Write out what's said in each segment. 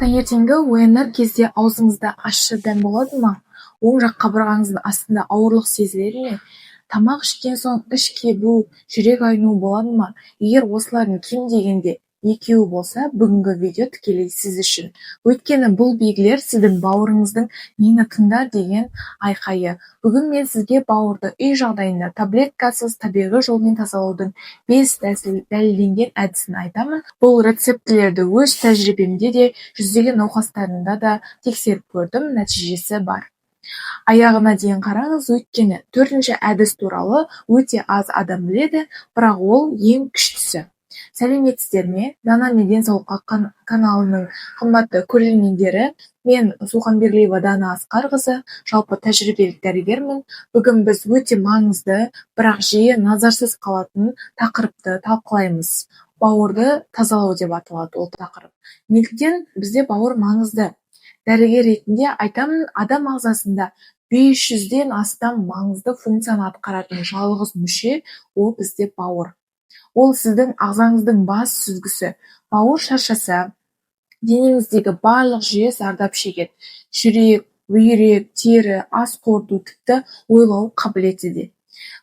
Таңертеңгі оянар кезде аузыңызда ащы дәм болады ма? Оң жақ қабырғаңыздың астында ауырлық сезіледі ме? Тамақ ішкен соң іш кебу, жүрек айну болады ма? Егер осылардың кем дегенде екеуі болса, бүгінгі видео тікелей сіз үшін. Өйткені бұл белгілер сіздің бауырыңыздың мені тыңда деген айқайы. Бүгін мен сізге бауырды үй жағдайында таблеткасыз табиғи жолмен тазалаудың 5 дәлелденген әдісін айтамын. Бұл рецептілерді өз тәжірибемде де жүздеген науқастарында да тексеріп көрдім, нәтижесі бар. Аяғына дейін қараңыз, өйткені төртінші әдіс туралы өте аз адам біледі, бірақ ол ең күштісі. Сәлеметсіздер ме? Дана мен денсаулыққа каналының қымбатты көрермендері, мен Суханберлиева Дана Асқарқызы, жалпы тәжірибелік дәрігермін. Бүгін біз өте маңызды, бірақ жиі назарсыз қалатын тақырыпты талқылаймыз. Бауырды тазалау деп аталады ол тақырып. Неліктен бізде бауыр маңызды? Дәрігер ретінде айтамын, адам ағзасында 500-ден астам маңызды функцияны атқаратын жалғыз мүше ол бізде бауыр. Ол сіздің ағзаңыздың бас сүзгісі. Бауыр шаршаса, денеңіздегі барлық жүйе зардап шегеді. Жүрек, бүйрек, тері, ас қорыту, тіпті ойлау қабілеті де.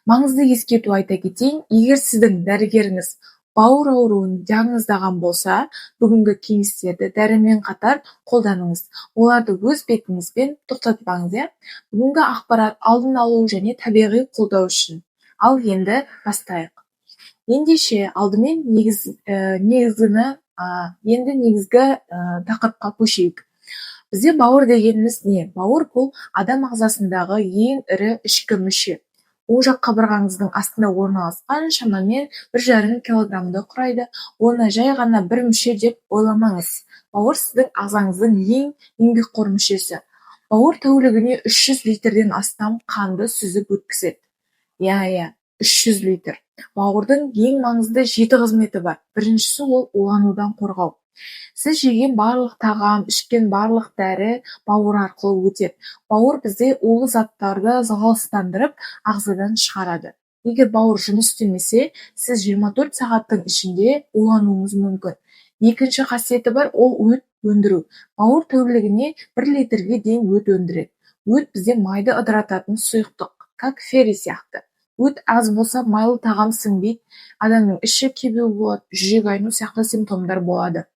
Маңызды ескерту айта кетейін, егер сіздің дәрігеріңіз бауыр ауруын диагноздаған болса, бүгінгі кеңестерді дәрімен қатар қолданыңыз. Оларды өз бетіңізбен тоқтатпаңыз. Бүгінгі ақпарат алдын алу және табиғи қолдау үшін. Ал енді бастайық. Ендеше алдымен негізгі тақырыпқа көшейік. Бізде бауыр дегеніміз не? Бауыр бұл адам ағзасындағы ең ірі ішкі мүше. Оң жақ қабырғаңыздың астында орналасқан шамамен 1,5 килограммды құрайды. Оны жай ғана бір мүше деп ойламаңыз. Бауыр сіздің ағзаңыздың ең еңбекқор мүшесі. Бауыр тәулігіне 300 литрден астам қанды сүзіп өткізеді. 300 литр. Бауырдың ең маңызды 7 қызметі бар. Біріншісі ол уланудан қорғау. Сіз жеген барлық тағам, ішкен барлық дәрі бауыр арқылы өтеді. Бауыр бізде улы заттарды залалсыздандырып, ағзадан шығарады. Егер бауыр жұмыс істемесе, сіз 24 сағаттың ішінде улануыңыз мүмкін. Екінші қасиеті бар, ол өт өндіру. Бауыр тәулігіне 1 литрге дейін өт өндіреді. Өт бізде майды ыдырататын сұйықтық, как ферри сияқты. Өт аз болса, майлы тағам сіңбейді, адамның іші кебу болады, жүрек айну сияқты симптомдар болады.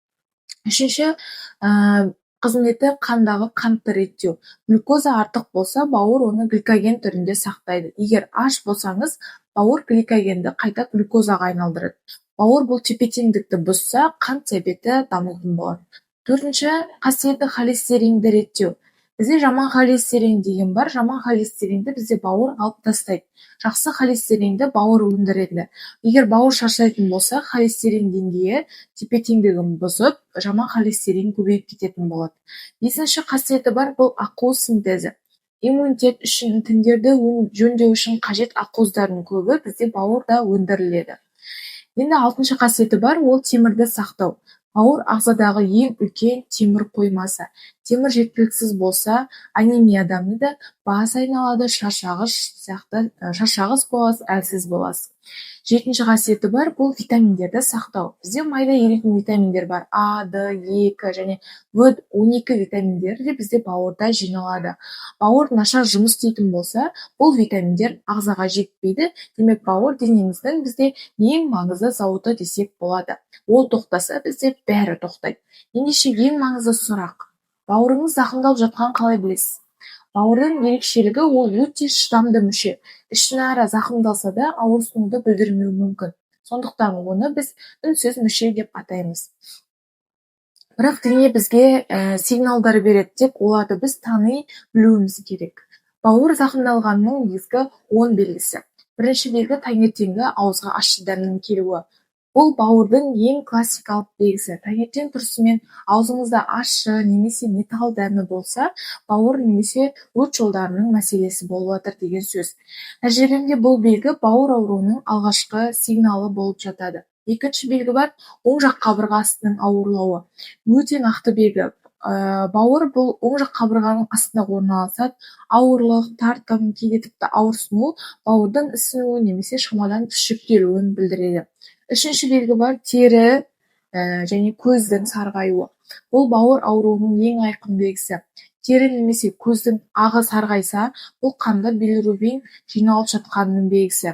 Үшінші қызметі қандағы қантты реттеу. Глюкоза артық болса, бауыр оны гликоген түрінде сақтайды. Егер аш болсаңыз, бауыр гликогенді қайта глюкозаға айналдырады. Бауыр бұл тепе-теңдікті бұзса, қант диабеті дамитын болады. Төртінші қасиеті холестеринді реттеу. Бізде жаман холестерин деген бар. Жаман холестеринді бізде бауыр алып тастайды. Жақсы холестеринді бауыр өндіреді. Егер бауыр шаршайтын болса, холестерин деңгейі тепе-теңдігін бұзып, жаман холестерин көбейіп кететін болады. Бесінші қасиеті бар, бұл ақуыз синтезі. Иммунитет үшін, тіндерді жөндеу үшін қажет ақуыздардың көбі бізде бауырда өндіріледі. Енді алтыншы қасиеті бар, ол темірді сақтау. Бауыр ағзадағы ең үлкен темір қоймасы. Темір жеткіліксіз болса, анемия дамиды, бас айналады, шаршағыс боласыз, әлсіз боласыз. Жетінші қасиеті бар, бұл витаминдерді сақтау. Бізде майда еритін витаминдер бар. А, Д, Е, К және В12 витаминдері де бізде бауырда жиналады. Бауыр нашар жұмыс істейтін болса, бұл витаминдер ағзаға жетпейді. Демек, бауыр денеміздің бізде ең маңызды зауыты десек болады. Ол тоқтаса, бізде бәрі тоқтайды. Ендеше ең маңызды сұрақ. Бауырыңыз зақымдалып жатқанын қалай білесіз? Бауырдың ерекшелігі ол өте шыдамды мүше. Ішінара зақымдалса да ауырсынуды білдірмеуі мүмкін. Сондықтан оны біз үнсіз мүше деп атаймыз. Бірақ дене бізге сигналдар береді, тек оларды біз тани білуіміз керек. Бауыр зақымдалғанның негізгі 10 белгісі. Бірінші белгі таңертеңгі ауызға ащы дәмнің келуі. Бұл бауырдың ең классикалық белгісі. Таңертең тұрысымен аузыңызда ащы немесе металл дәмі болса, бауыр немесе өт жолдарының мәселесі болып жатыр деген сөз. Тәжірибемде бұл белгі бауыр ауруының алғашқы сигналы болып жатады. Екінші белгі бар, оң жақ қабырғасының ауырлауы. Өте нақты белгі. Бауыр бұл оң жақ қабырғаның астында орналасады. Ауырлық, тартым, кейде тіпті ауырсыну бауырдың ісінуі немесе шамадан тыс жүктелуін білдіреді. Үшінші белгі бар, тері және көздің сарғаюы. Бұл бауыр ауруының ең айқын белгісі. Тері немесе көздің ағы сарғайса, бұл қанда билирубин жиналып жатқанының белгісі.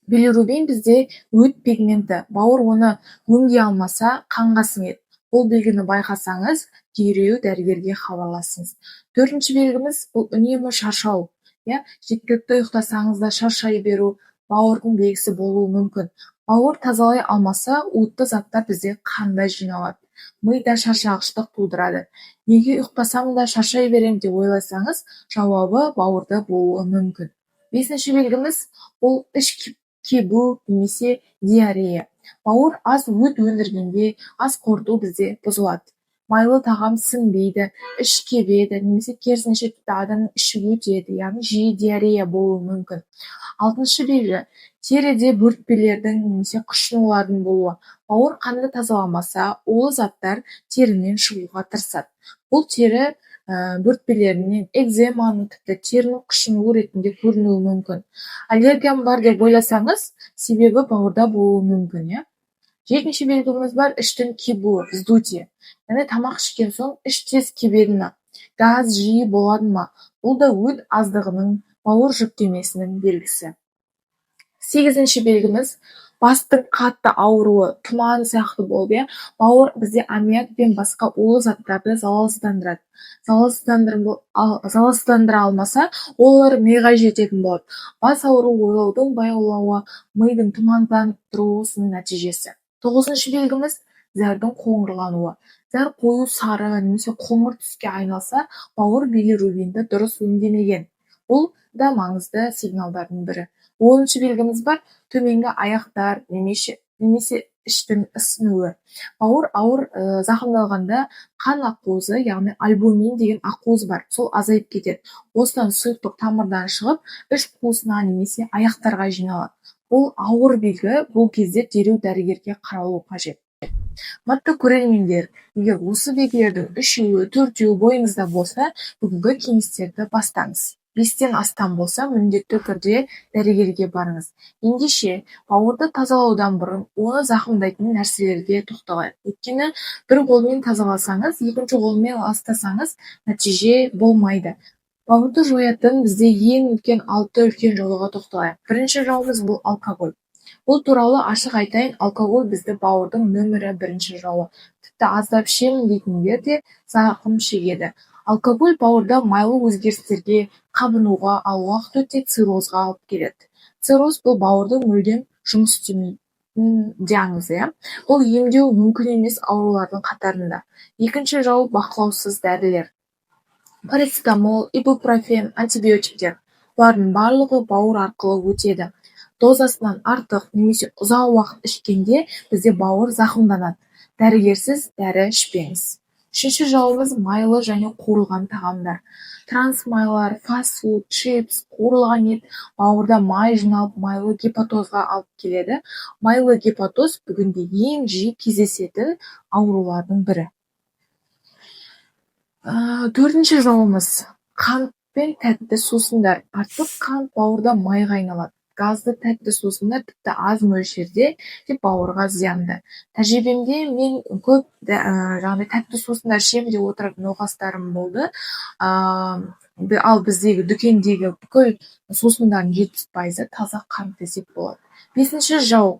Билирубин бізде өт пигменті. Бауыр оны өңдей алмаса, қанға сіңеді. Бұл белгіні байқасаңыз, дереу дәрігерге хабарласыңыз. Төртінші белгіміз бұл үнемі шаршау. Жеткілікті ұйықтасаңыз да шаршай беру бауырдың белгісі болуы мүмкін. Бауыр тазалай алмаса, уытты заттар бізде қанда жиналады. Мида шаршағыштық тудырады. Неге ұйықтасам да шаршай берем деп ойласаңыз, жауабы бауырда болуы мүмкін. Бесінші белгіміз бұл іш кебу немесе диарея. Бауыр аз өт өндіргенде аз қорыту бізде бұзылады. Майлы тағам сіңбейді, іш кебеді, немесе керісінше адамның іші өтеді, яғни жиі диарея болуы мүмкін. Алтыншы белгі теріде бөртпелердің немесе қышынулардың болуы. Бауыр қанды тазаламаса, улы заттар терінен шығуға тырысады. Бұл тері бөртпелерінен экземаның, тіпті терінің қышынуы ретінде көрінуі мүмкін. Аллергиям бар деп ойласаңыз, себебі бауырда болуы мүмкін. Жетінші белгіміз бар іштің кебуі, вздутие. Яғни тамақ ішкен соң іш тез кебеді ме? Газ жиі болады ма? Бұл да өт аздығының, бауыр жүктемесінің белгісі. Сегізінші белгіміз бастың қатты ауруы, тұман сияқты болып, бауыр бізде аммиак пен басқа улы заттарды залалсыздандырады. Залалсыздандыра алмаса, олар миға жететін болады. Бас ауруы ойлаудың баяулауы, мидың тұманданып тұруының нәтижесі. Тоғызыншы белгіміз зәрдің қоңырлануы. Зәр қою сары немесе қоңыр түске айналса, бауыр билирубинді дұрыс өңдемеген. Бұл да маңызды сигналдардың бірі. 10-шы белгіміз бар төменгі аяқтар немесе іштің ісінуі. Бауыр ауыр зақымдалғанда қан ақуызы, яғни альбумин деген ақуыз бар, сол азайып кетеді. Осыдан сұйықтық тамырдан шығып, іш қуысына немесе аяқтарға жиналады. Бұл ауыр белгі, бұл кезде дереу дәрігерге қаралу қажет. Матты көрермендер, егер осы белгілердің 3-4 бойыңызда болса, бүгінгі кеңестерді бастаңыз. 5-тен астам болса, міндетті түрде дәрігерге барыңыз. Ендеше, бауырды тазалаудан бұрын оны зақымдайтын нәрселерге тоқталайық. Өйткені бір қолмен тазаласаңыз, екінші қолмен ластасаңыз, нәтиже болмайды. Бауырды жоятын бізде ең үлкен 6 үлкен жолға тоқталайық. Бірінші жауымыз бұл алкоголь. Бұл туралы ашық айтайын, алкоголь бізді бауырдың нөмірі 1-ші жауы. Тіпті аздап ішемін дейтіндер де зақым шегеді. Алкоголь бауырда майлы өзгерістерге, қабынуға, ал уақыт өте циррозға алып келеді. Цирроз бұл бауырдың мүлдем жұмыс істемейтін диагноз. Бұл емдеу мүмкін емес аурулардың қатарында. Екінші жау бақылаусыз дәрілер. Парацетамол, ибупрофен, антибиотиктер. Олардың барлығы бауыр арқылы өтеді. Дозасынан артық немесе ұзақ уақыт ішкенде бізде бауыр зақымданады. Дәрігерсіз дәрі ішпеңіз. Үшінші жауымыз майлы және қуырылған тағамдар. Трансмайлар, фастфуд, чипс, қуырылған ет бауырда май жиналып майлы гепатозға алып келеді. Майлы гепатоз бүгінде ең жиі кездесетін аурулардың бірі. Төртінші жауымыз қант пен тәтті сусындар. Артық қант бауырда майға айналады. Газды тәтті сусындар тіпті аз мөлшерде бауырға зиянды. Тәжірибемде мен көп тәтті сусындар ішемін деп отыратын науқастарым болды. Ал біздегі дүкендегі бүкіл сусындардың 70% таза қант десек болады. 5-ші жау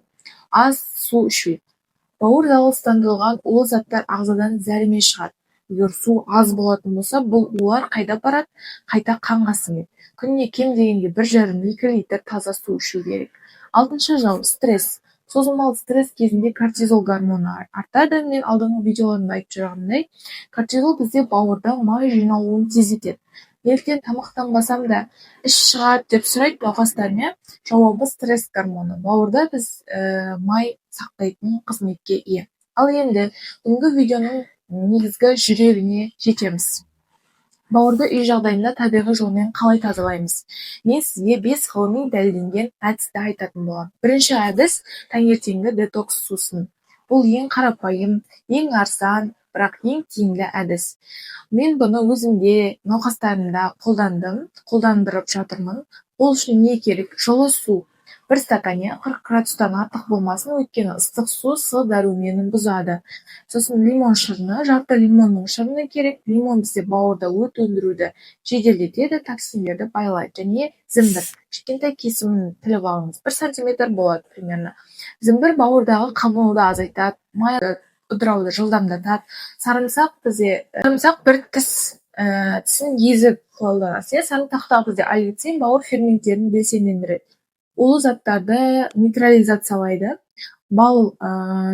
аз су ішу. Бауыр залалсыздандырылған улы заттар ағзадан зәремен шығады. Егер су аз болатын болса, бұл улар қайда барады? Қайта қанға сіңеді. Күніне кем дегенде 1,5-2 литр таза су ішу керек. 6-шы жау стресс. Созылмалы стресс кезінде кортизол гормоны артады. Мен алдыңғы видеоларымда айтып жүргенімдей, кортизол бізде бауырда май жиналуын тездетеді. Неліктен тамақтанбасам да іш шығады деп сұрайды науқастар. Жауабы стресс гормоны. Бауырда біз май сақтайтын қызметке ие. Ал енді бүгінгі видеоның негізгі жүрегіне жетеміз. Бауырды үй жағдайында табиғи жолмен қалай тазалаймыз? Мен сізге 5 ғылыми дәлелденген әдісті айтатын боламын. Бірінші әдіс таңертеңгі детокс сусын. Бұл ең қарапайым, ең арзан, бірақ ең тиімді әдіс. Мен бұны өзімде, науқастарымда қолдандырып жатырмын. Ол үшін не керек? Жылы су. бір стакане 40 градустан артық болмасын, өйткені ыстық су С дәруменін бұзады. Сосын лимон шырыны, жарты лимонның шырыны керек. Лимон бізде бауырда өт өндіруді жеделдетеді, токсиндерді байлайды. Және зімбір. Кішкентай кесімін тіліп алыңыз. 1 сантиметр болады примерно. Зімбір бауырдағы қабынуды азайтады, майды ыдырауды жылдамдатады. Сарымсақ бір тісін езіп қолданасыз. Сарымсақта бізде аллицин бауыр ферменттерін белсендендіреді. Улы заттарды нейтрализациялайды. Бал,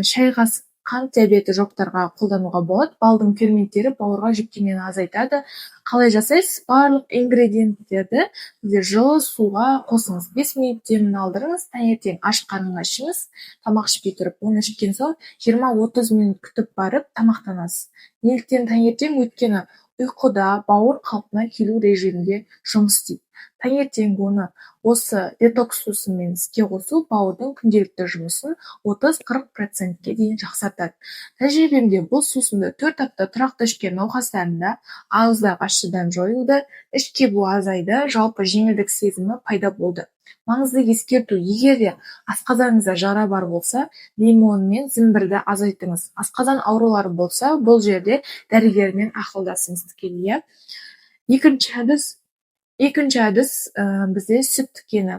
шай қасық қант диабеті жоқтарға қолдануға болады. Балдың ферменттері бауырға жүктемені азайтады. Қалай жасайсыз? Барлық ингредиенттерді жылы суға қосыңыз. 5 минут демін алдырыңыз. Таңертең аш қарынға ішіңіз. Тамақ ішпей тұрып, оны ішкен соң 20-30 минут күтіп барып тамақтанасыз. Неліктен таңертең? Өйткені ұйқыда бауыр қалпына келу режимінде жұмыс істейді. Таңертең оны осы детокс сусымен іске қосу бауырдың күнделікті жұмысын 30-40%-ке дейін жақсартады. Тәжірибемде бұл сусынды 4 апта тұрақты ішкен науқастарында ауыздағы ащы дәм жойылды, іш кебу азайды, жалпы жеңілдік сезімі пайда болды. Маңызды ескерту: егер де асқазаныңызда жара бар болса, лимон мен зімбірді азайтыңыз. Асқазан аурулары болса, бұл жерде дәрігермен ақылдасыңыз тікелей. Екінші әдіс бізде сүт тікені,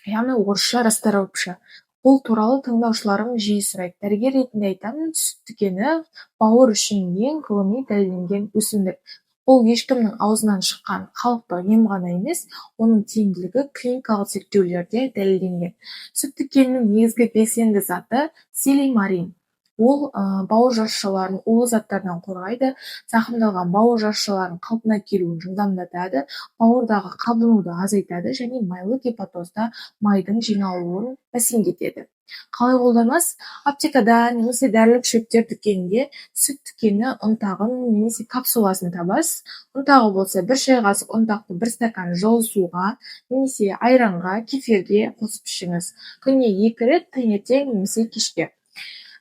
яғни орысша расторопша. Бұл туралы тыңдаушыларым жиі сұрайды. Дәрігер ретінде айтамын, сүт тікені бауыр үшін ең ғылыми дәлелденген өсімдік. Бұл ешкімнің аузынан шыққан халықтық ем ғана емес, оның тиімділігі клиникалық зерттеулерде дәлелденген. Сүт тікенінің негізгі белсенді заты селимарин. Ол бауыр жасушаларын улы заттардан қорғайды, зақымдалған бауыр жасушаларының қалпына келуін жылдамдатады, бауырдағы қабынуды азайтады және майлы гепатозда майдың жиналуын бәсеңдетеді. Қалай қолданасыз? Аптекада немесе дәрілік шөптер дүкенінде сүт тікені ұнтағын немесе капсуласын табасыз. Ұнтағы болса 1 шай қасық ұнтақты 1 стакан жылы суға немесе айранға, кефирге қосып ішіңіз. Күніне 2 рет, таңертең немесе кешке.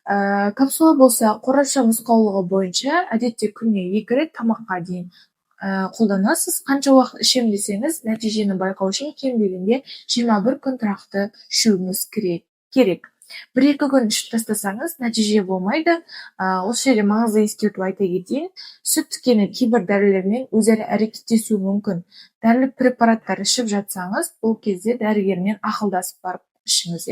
Капсула болса қорапша нұсқаулығы бойынша әдетте күніне 2 рет тамаққа дейін қолданасыз. Қанша уақыт ішем десеңіз, нәтижені байқау үшін кем дегенде 21 күн тұрақты ішуіңіз керек. 1-2 күн ішіп тастасаңыз, нәтиже болмайды. Осы жерде маңызды ескерту айта кетейін. Сүт тікені кейбір дәрілермен өзара әрекеттесуі мүмкін. Дәрілік препараттар ішіп жатсаңыз, бұл кезде дәрігермен ақылдасып барып ішіңіз.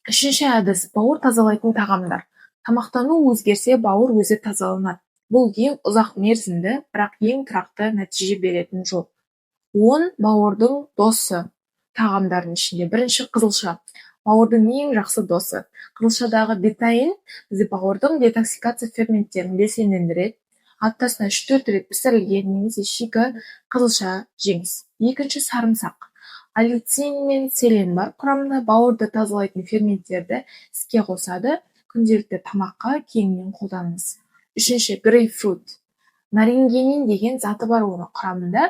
Үшінші әдіс: бауыр тазалайтын тағамдар. Тамақтану өзгерсе, бауыр өзі тазаланады. Бұл ең ұзақ мерзімді, бірақ ең тұрақты нәтиже беретін жол. 10 бауырдың досы тағамдардың ішінде. Бірінші қызылша. Бауырдың ең жақсы досы. Қызылшадағы бетаин бізде бауырдың детоксикация ферменттерін белсендендіреді. Аптасына 3-4 рет пісірілген немесе шикі қызылша жеңіз. Екінші сарымсақ. Аллицин мен селен бар құрамында, бауырды тазалайтын ферменттерді іске қосады. Күнделікті тамаққа кеңінен қолданыңыз. Үшінші грейпфрут. Нарингенин деген заты бар оның құрамында.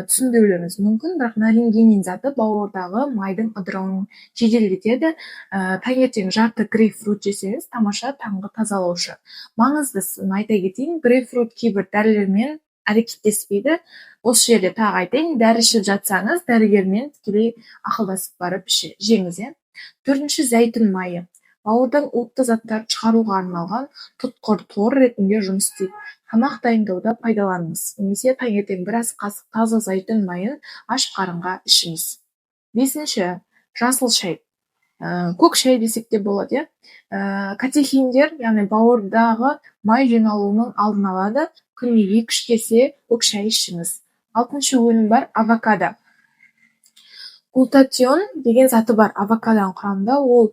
Түсінбеулеріңіз мүмкін, бірақ нарингенин заты бауырдағы майдың ыдырауын жеделдетеді. Таңертең жарты грейпфрут жесеңіз, тамаша таңғы тазалаушы. Маңыздысын айта кетейін, грейпфрут кейбір дәрілермен әрекеттеспейді. Осы жерде тағы айтайын, дәрі ішіп жатсаңыз, дәрігермен тікелей ақылдасып барып жеңіз. Төртінші зәйтүн майы. Бауырдан уытты заттарды шығаруға арналған тұтқыр тор ретінде жұмыс істейді. Тамақ дайындауда пайдаланыңыз. Немесе таңертең 1 қасық таза зәйтүн майын аш қарынға ішіңіз. Бесінші жасыл шай. Көк шай десек те болады. Катехиндер, яғни бауырдағы май жиналуының алдын алады. Күніне 2-3 кесе көк шай ішіңіз. Алтыншы өнім бар, авокадо. Глутатион деген заты бар авокадоның құрамында. Ол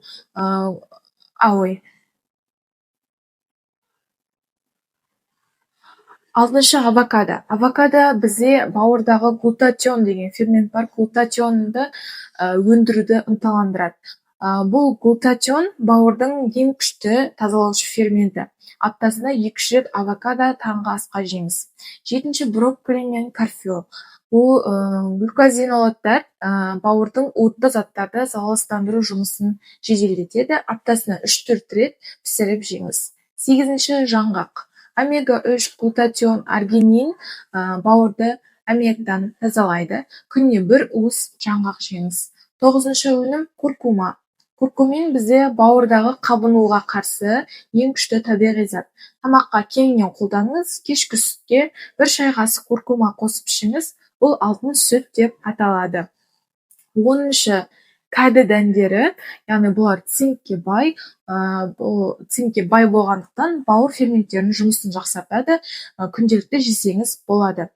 Алтыншы авокадо. Авокадо бізде бауырдағы глутатион деген фермент бар. Глутатионды өндіруді ынталандырады. Бұл глутатион бауырдың ең күшті тазалаушы ферменті. Аптасына 2 рет авокадо таңғы асқа жеңіз. Жетінші брокколи мен карфиол. Бұл глюкозинолаттар бауырдың уытты заттарды залалсыздандыру жұмысын жеделдетеді. Аптасына 3-4 рет пісіріп жеңіз. Сегізінші жаңғақ. Омега-3, глутатион, аргинин бауырды аммиактан тазалайды. Күніне бір уыс жаңғақ жеңіз. 9-шы өнім куркума. Куркумин бізде бауырдағы қабынуға қарсы ең күшті табиғи зат. Тамаққа кеңінен қолданыңыз, кешкі сүтке 1 шай қасық куркума қосып ішіңіз. Бұл алтын сүт деп аталады. 10-шы кәді дәндері, яғни бұлар цинкке бай, болғандықтан бауыр ферменттерінің жұмысын жақсартады, күнделікті жесеңіз болады.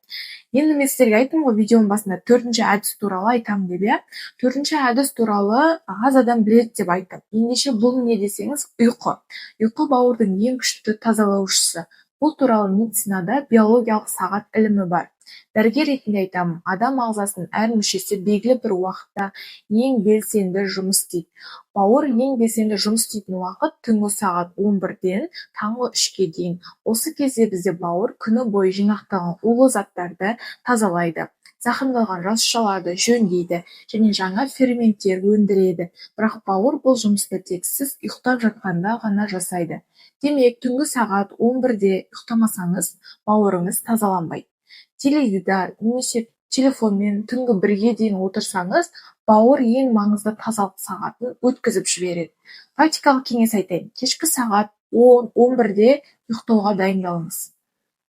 Енді мен сіздерге айттым ғой, видеоның басында 4-ші әдіс туралы айтамын деп, иә. 4-ші әдіс туралы аз адам біледі деп айттым. Ендеше бұл не десеңіз, ұйқы. Ұйқы бауырдың ең күшті тазалаушысы. Бұл туралы медицинада биологиялық сағат ілімі бар. Дәрігер ретінде айтамын, адам ағзасының әр мүшесі белгілі бір уақытта ең белсенді жұмыс істейді. Бауыр ең белсенді жұмыс істейтін уақыт түнгі сағат 11-ден таңғы 3-ке дейін. Осы кезде бізде бауыр күні бойы жинақталған улы заттарды тазалайды, зақымдалған жасушаларды жөндейді және жаңа ферменттер өндіреді. Бірақ бауыр бұл жұмысты тек сіз ұйықтап жатқанда ғана жасайды. Демек, түнгі сағат 11-де ұйықтамасаңыз, бауырыңыз тазаланбайды. Теледидар немесе телефонмен түнгі 1-ге дейін отырсаңыз, бауыр ең маңызды тазалық сағатын өткізіп жібереді. Практикалық кеңес айтайын. Кешкі сағат 10-11-де ұйықтауға дайындалыңыз.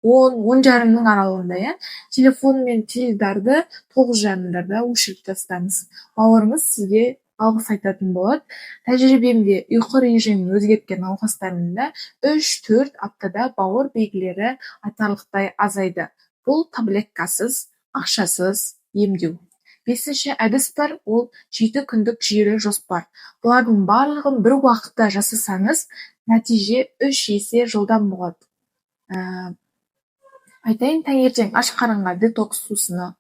10-10:30 аралығында, телефон мен теледидарды 9:30-да өшіріп тастаңыз. Бауырыңыз сізге алғыс айтатын болады. Тәжірибемде ұйқы режимін өзгерткен науқастарымда 3-4 аптада бауыр белгілері айтарлықтай азайды. Бұл таблеткасыз, ақшасыз емдеу. 5-ші әдіс бар, ол 7 күндік жүйелі жоспар. Бұлардың барлығын бір уақытта жасасаңыз, нәтиже 3 есе жылдам болады. Айтайын, таңертең аш қарынға детокс сусыны,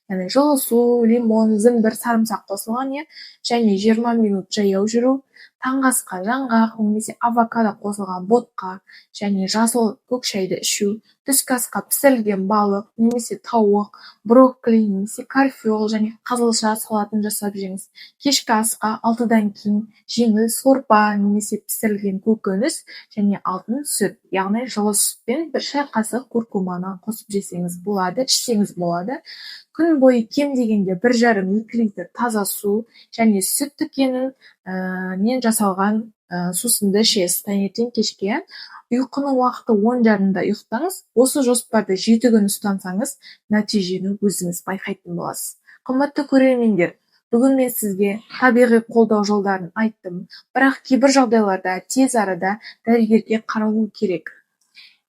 яғни жылы су, лимон, зімбір, сарымсақ қосылған, және 20 минут жаяу жүру, таңғы асқа жаңғақ немесе авокадо қосылған ботқа және жасыл көк шайды ішу, түскі асқа пісірілген балық немесе тауық, брокколи немесе карфиол және қызылша салатын жасап жеңіз. Кешкі асқа 6-дан кейін жеңіл сорпа немесе пісірілген көкөніс және алтын сүт, яғни жылы сүтпен 1 шай қасық куркуманы қосып жесеңіз болады, ішсеңіз болады. Күн бойы кем дегенде 1,5-2 литр таза су және сүт дүкенінен жасалған сусынды ішесіз таңертең кешке. Ұйқының уақыты 10:30-да ұйықтаңыз. Осы жоспарды 7 күн ұстансаңыз, нәтижені өзіңіз байқайтын боласыз. Қымбатты көрермендер, бүгін мен сізге табиғи қолдау жолдарын айттым, бірақ кейбір жағдайларда тез арада дәрігерге қаралу керек.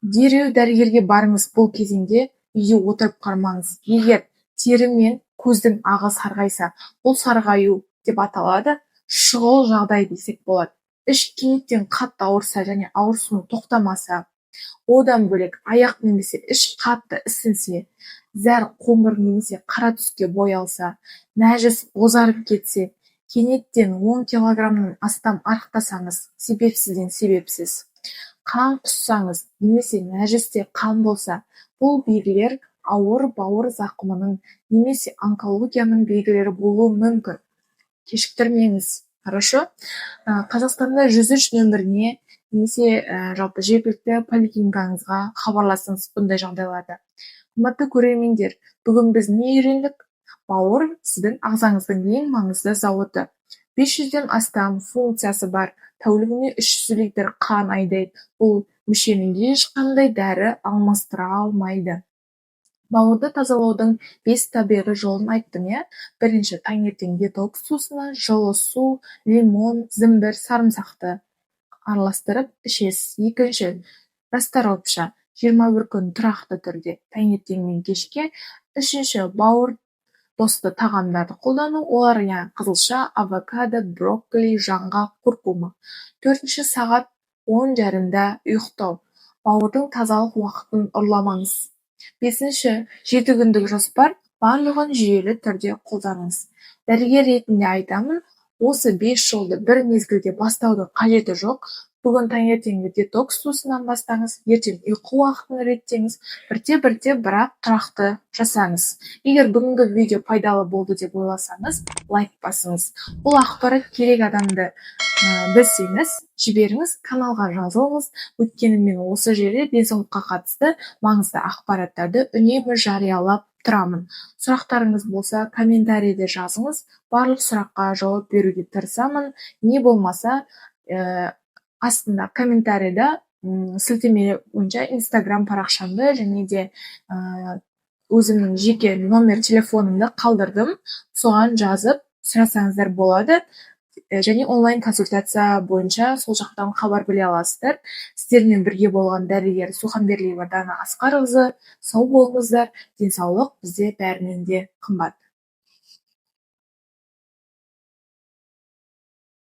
Дереу дәрігерге барыңыз. Бұл кезеңде үйде отырып қалмаңыз. Егер тері мен көздің ағы сарғайса, бұл сарғаю деп аталады, шұғыл жағдай десек болады. Іш кенеттен қатты ауырса және ауырсуы тоқтамаса, одан бөлек аяқ немесе іш қатты ісінсе, зәр қоңыр немесе қара түске боялса, нәжіс бозарып кетсе, кенеттен 10 килограммнан астам арықтасаңыз, себепсізден себепсіз, қан құссаңыз немесе нәжісте қан болса, бұл белгілер ауыр бауыр зақымының немесе онкологияның белгілері болуы мүмкін. Кешіктірмеңіз. Хорошо? Қазақстанда 103 нөміріне немесе жалпы жергілікті поликлиникаңызға хабарласыңыз бұндай жағдайларда. Қымбатты көрермендер, бүгін біз не үйрендік? Бауыр сіздің ағзаңыздың ең маңызды зауыты. 500-ден астам функциясы бар. Тәулігіне 300 литр қан айдайды. Бұл мүшенің ешқандай дәрі алмастыра алмайды. Бауырды тазалаудың 5 табиғи жолын айттым, Бірінші, таңертең детокс сусыны, жылы су, лимон, зімбір, сарымсақты араластырып ішесіз. Екінші, расторопша, 21 күн тұрақты түрде, таңертең мен кешке. Үшінші, бауыр досты тағамдарды қолдану, олар қызылша, авокадо, брокколи, жаңғақ, куркума. 4-ші, сағат 10:30-да ұйықтау. Бауырдың тазалық уақытын ұрламаңыз. 5-ші, 7 күндік жоспар, барлығын жүйелі түрде қолданыңыз. Дәрігер ретінде айтамын, осы 5 жолды бір мезгілде бастаудың қажеті жоқ. Бүгін таңертеңгі детокс сусынан бастаңыз, ертең ұйқы уақытын реттеңіз, бірте-бірте бірақ тұрақты жасаңыз. Егер бүгінгі видео пайдалы болды деп ойласаңыз, лайк басыңыз. Бұл ақпарат керек адамды білсеңіз, жіберіңіз, каналға жазылыңыз. Өйткені мен осы жерде денсаулыққа қатысты маңызды ақпараттарды үнемі жариялап тұрамын. Сұрақтарыңыз болса, комментарийде жазыңыз. Барлық сұраққа жауап беруге тырысамын. Не болмаса, астында комментарийда сілтеме бойынша Instagram парақшамды және де өзімнің жеке номер телефонымды қалдырдым. Соған жазып сұрасаңыздар болады. Және онлайн консультация бойынша сол жақтан хабар біле аласыздар. Сіздермен бірге болған дәрігер Суханберлиева Дана Асқарқызы. Сау болыңыздар. Денсаулық бізде бәрінен де қымбат.